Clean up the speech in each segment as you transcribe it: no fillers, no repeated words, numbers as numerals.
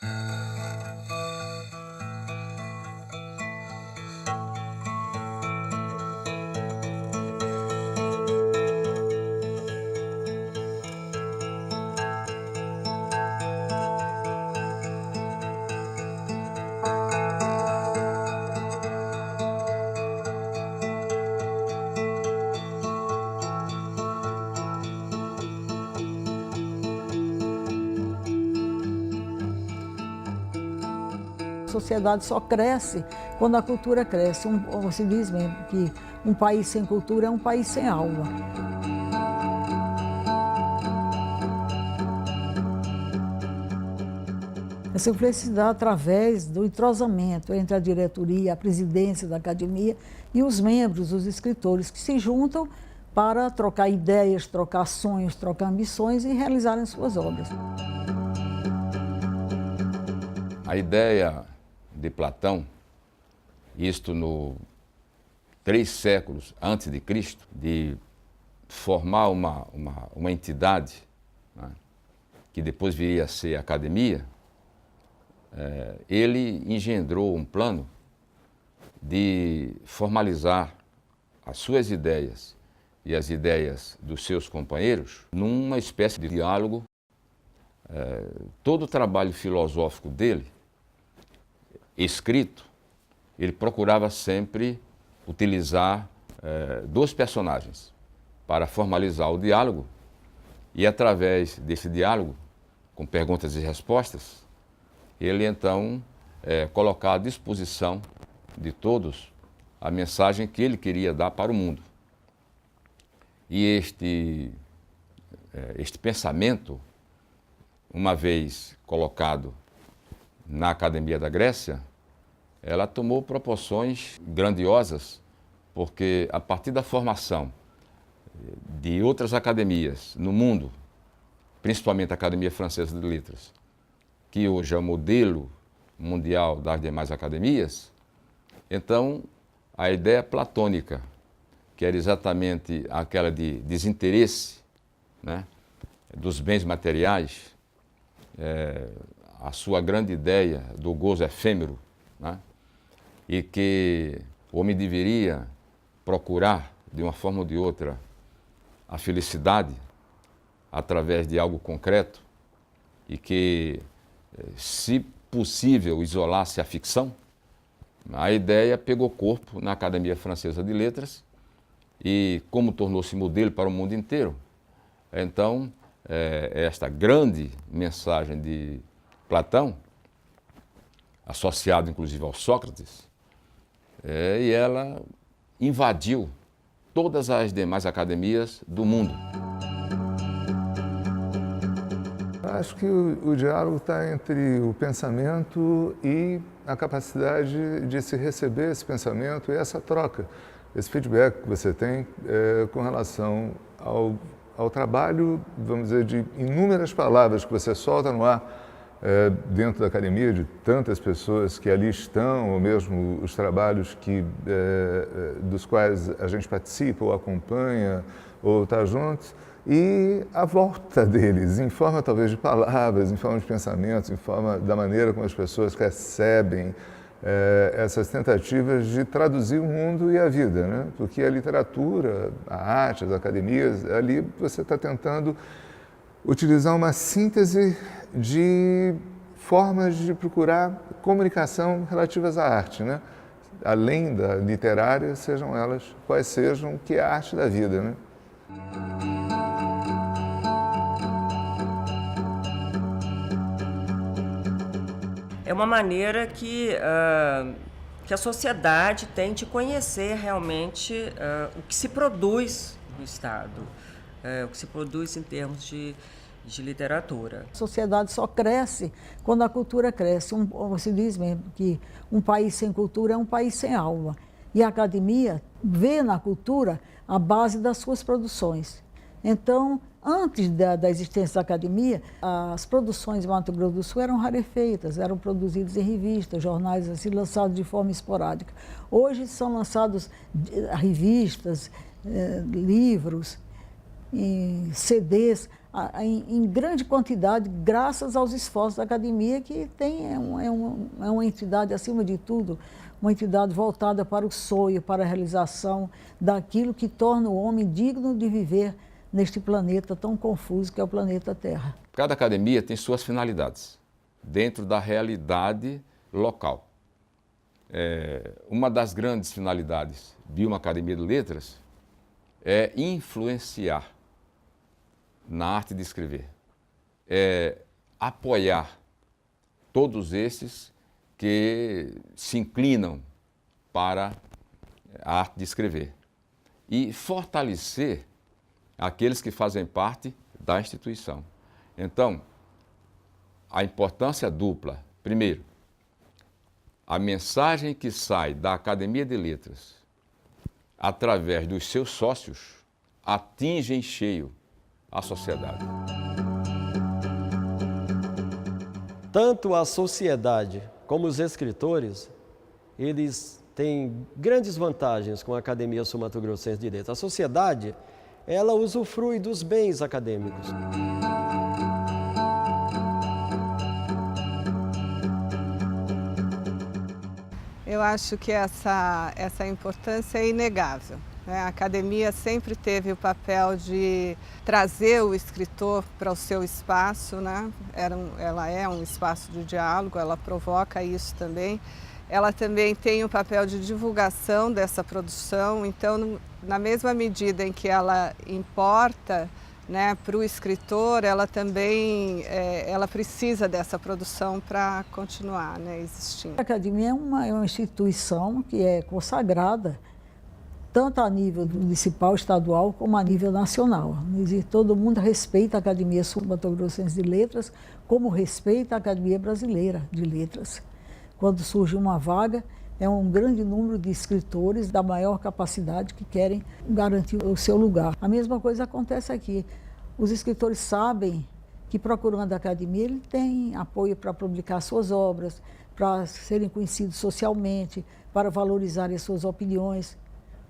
A sociedade só cresce quando a cultura cresce. Se diz mesmo que um país sem cultura é um país sem alma. Essa influência se dá através do entrosamento entre a diretoria, a presidência da academia e os membros, os escritores, que se juntam para trocar ideias, trocar sonhos, trocar ambições e realizarem suas obras. A ideia de Platão, isto no 3 séculos antes de Cristo, de formar uma entidade, né, que depois viria a ser a academia, ele engendrou um plano de formalizar as suas ideias e as ideias dos seus companheiros numa espécie de diálogo. Todo o trabalho filosófico dele, escrito, ele procurava sempre utilizar 2 personagens para formalizar o diálogo e, através desse diálogo, com perguntas e respostas, ele então colocar à disposição de todos a mensagem que ele queria dar para o mundo. E este pensamento, uma vez colocado na Academia da Grécia, ela tomou proporções grandiosas, porque a partir da formação de outras academias no mundo, principalmente a Academia Francesa de Letras, que hoje é o modelo mundial das demais academias, então a ideia platônica, que era exatamente aquela de desinteresse, né, dos bens materiais, a sua grande ideia do gozo efêmero, né, e que o homem deveria procurar, de uma forma ou de outra, a felicidade através de algo concreto e que, se possível, isolasse a ficção. A ideia pegou corpo na Academia Francesa de Letras e, como tornou-se modelo para o mundo inteiro, então, esta grande mensagem de Platão, associada inclusive ao Sócrates, e ela invadiu todas as demais academias do mundo. Acho que o diálogo está entre o pensamento e a capacidade de se receber esse pensamento e essa troca, esse feedback que você tem com relação ao trabalho, vamos dizer, de inúmeras palavras que você solta no ar dentro da academia, de tantas pessoas que ali estão, ou mesmo os trabalhos dos quais a gente participa ou acompanha ou está junto, e a volta deles, em forma talvez de palavras, em forma de pensamentos, em forma da maneira como as pessoas recebem essas tentativas de traduzir o mundo e a vida, né? Porque a literatura, a arte, as academias, ali você está tentando utilizar uma síntese de formas de procurar comunicação relativas à arte, né? Além da literária, sejam elas quais sejam, que é a arte da vida, né? É uma maneira que a sociedade tem de conhecer realmente o que se produz no Estado, o que se produz em termos de literatura. A sociedade só cresce quando a cultura cresce. Se diz mesmo que um país sem cultura é um país sem alma. E a academia vê na cultura a base das suas produções. Então, antes da existência da academia, as produções de Mato Grosso do Sul eram rarefeitas, eram produzidas em revistas, jornais assim, lançados de forma esporádica. Hoje são lançados revistas, livros, CDs, em grande quantidade, graças aos esforços da academia, que é uma entidade, acima de tudo, uma entidade voltada para o sonho, para a realização daquilo que torna o homem digno de viver neste planeta tão confuso que é o planeta Terra. Cada academia tem suas finalidades, dentro da realidade local. Uma das grandes finalidades de uma academia de letras é influenciar na arte de escrever, apoiar todos esses que se inclinam para a arte de escrever e fortalecer aqueles que fazem parte da instituição. Então, a importância dupla. Primeiro, a mensagem que sai da Academia de Letras, através dos seus sócios, atinge em cheio a sociedade. Tanto a sociedade como os escritores, eles têm grandes vantagens com a Academia Sul-Mato-Grossense de Letras. A sociedade, ela usufrui dos bens acadêmicos. Eu acho que essa importância é inegável. A academia sempre teve o papel de trazer o escritor para o seu espaço, né? Ela é um espaço de diálogo, ela provoca isso também. Ela também tem o papel de divulgação dessa produção, então, na mesma medida em que ela importa, né, para o escritor, ela também ela precisa dessa produção para continuar, né, existindo. A academia é uma instituição que é consagrada, tanto a nível municipal, estadual, como a nível nacional. Todo mundo respeita a Academia Sul-Mato-Grossense de Letras, como respeita a Academia Brasileira de Letras. Quando surge uma vaga, é um grande número de escritores da maior capacidade que querem garantir o seu lugar. A mesma coisa acontece aqui. Os escritores sabem que, procurando a academia, ele tem apoio para publicar suas obras, para serem conhecidos socialmente, para valorizarem suas opiniões.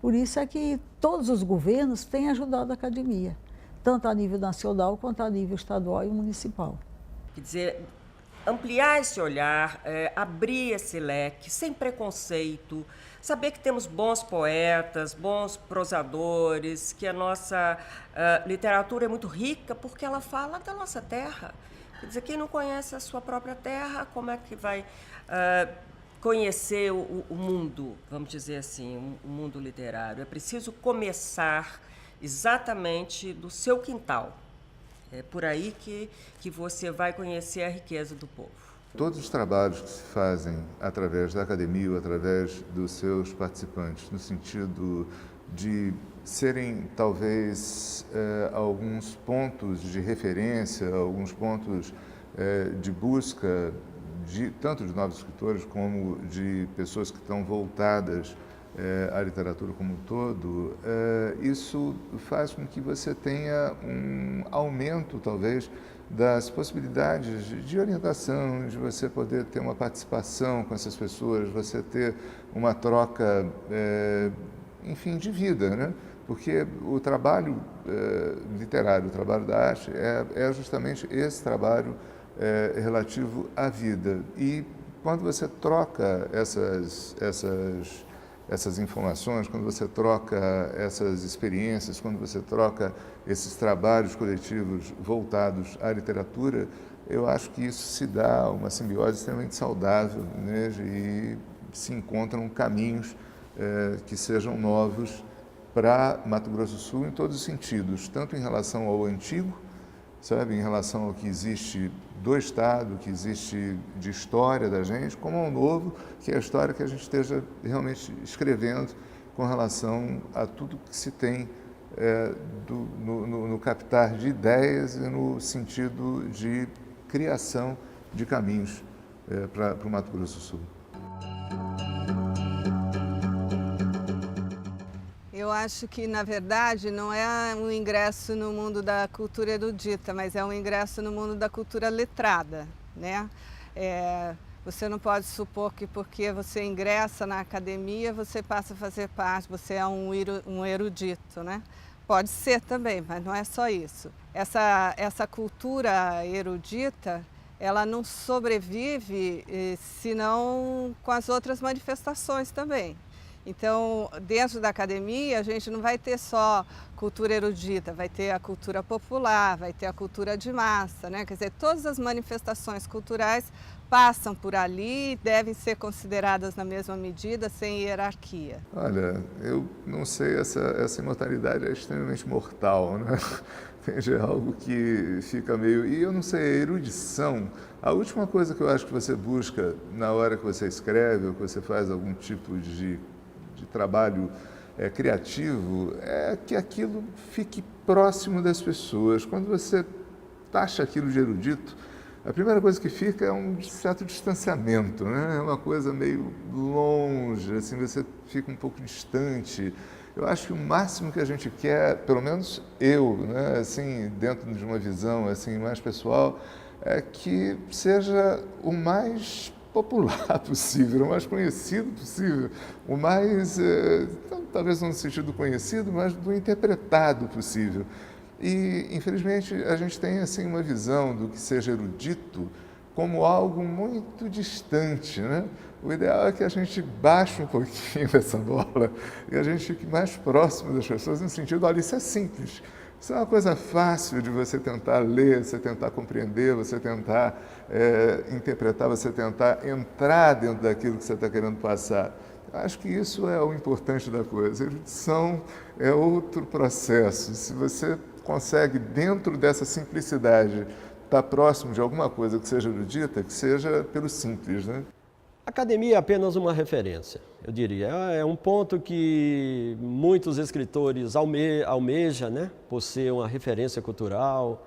Por isso é que todos os governos têm ajudado a academia, tanto a nível nacional quanto a nível estadual e municipal. Quer dizer, ampliar esse olhar, abrir esse leque, sem preconceito, saber que temos bons poetas, bons prosadores, que a nossa literatura é muito rica porque ela fala da nossa terra. Quer dizer, quem não conhece a sua própria terra, como é que vai conhecer o mundo, vamos dizer assim, o mundo literário? É preciso começar exatamente do seu quintal. É por aí que você vai conhecer a riqueza do povo. Todos os trabalhos que se fazem através da academia ou através dos seus participantes, no sentido de serem, talvez, alguns pontos de referência, alguns pontos de busca, tanto de novos escritores como de pessoas que estão voltadas à literatura como um todo, isso faz com que você tenha um aumento, talvez, das possibilidades de orientação, de você poder ter uma participação com essas pessoas, você ter uma troca, enfim, de vida, né? Porque o trabalho literário, o trabalho da arte, é justamente esse trabalho relativo à vida. E quando você troca essas informações, quando você troca essas experiências, quando você troca esses trabalhos coletivos voltados à literatura, eu acho que isso se dá uma simbiose extremamente saudável, né? E se encontram caminhos que sejam novos para Mato Grosso do Sul em todos os sentidos, tanto em relação ao antigo, sabe, em relação ao que existe do Estado, que existe de história da gente, como ao novo, que é a história que a gente esteja realmente escrevendo com relação a tudo que se tem no captar de ideias e no sentido de criação de caminhos para o Mato Grosso do Sul. Eu acho que, na verdade, não é um ingresso no mundo da cultura erudita, mas é um ingresso no mundo da cultura letrada, né? Você não pode supor que porque você ingressa na academia, você passa a fazer parte, você é um erudito, né? Pode ser também, mas não é só isso. Essa cultura erudita, ela não sobrevive senão com as outras manifestações também. Então, dentro da academia, a gente não vai ter só cultura erudita, vai ter a cultura popular, vai ter a cultura de massa, né? Quer dizer, todas as manifestações culturais passam por ali e devem ser consideradas na mesma medida, sem hierarquia. Olha, eu não sei, essa imortalidade é extremamente mortal, né? É algo que fica meio... E eu não sei, a erudição, a última coisa que eu acho que você busca na hora que você escreve ou que você faz algum tipo de trabalho criativo é que aquilo fique próximo das pessoas. Quando você taxa aquilo de erudito, a primeira coisa que fica é um certo distanciamento, né? É uma coisa meio longe, assim, você fica um pouco distante. Eu acho que o máximo que a gente quer, pelo menos eu, né, assim, dentro de uma visão assim, mais pessoal, é que seja o mais popular possível, o mais conhecido possível, o mais, talvez não no sentido conhecido, mas do interpretado possível. E, infelizmente, a gente tem assim uma visão do que seja erudito como algo muito distante, né? O ideal é que a gente baixe um pouquinho essa bola e a gente fique mais próximo das pessoas no sentido, olha, isso é simples. Isso é uma coisa fácil de você tentar ler, você tentar compreender, você tentar interpretar, você tentar entrar dentro daquilo que você está querendo passar. Acho que isso é o importante da coisa. A erudição é outro processo. Se você consegue, dentro dessa simplicidade, estar próximo de alguma coisa que seja erudita, que seja pelo simples, né? A academia é apenas uma referência, eu diria. É um ponto que muitos escritores almejam, né? Por ser uma referência cultural,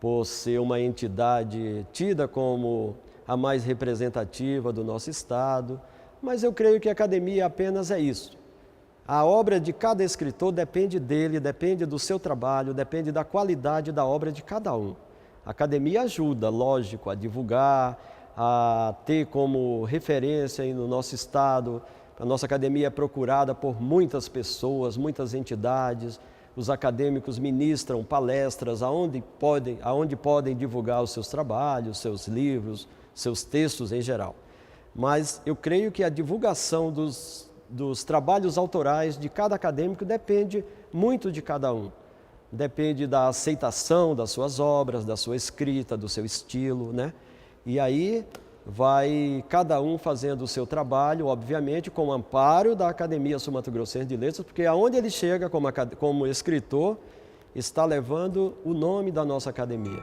por ser uma entidade tida como a mais representativa do nosso Estado. Mas eu creio que a academia apenas é isso. A obra de cada escritor depende dele, depende do seu trabalho, depende da qualidade da obra de cada um. A academia ajuda, lógico, a divulgar, a ter como referência aí no nosso estado. A nossa academia é procurada por muitas pessoas, muitas entidades. Os acadêmicos ministram palestras aonde podem divulgar os seus trabalhos, seus livros, seus textos em geral. Mas eu creio que a divulgação dos trabalhos autorais de cada acadêmico depende muito de cada um. Depende da aceitação das suas obras, da sua escrita, do seu estilo, né? E aí vai cada um fazendo o seu trabalho, obviamente, com o amparo da Academia Sul-Mato-Grossense de Letras, porque aonde ele chega como escritor, está levando o nome da nossa academia.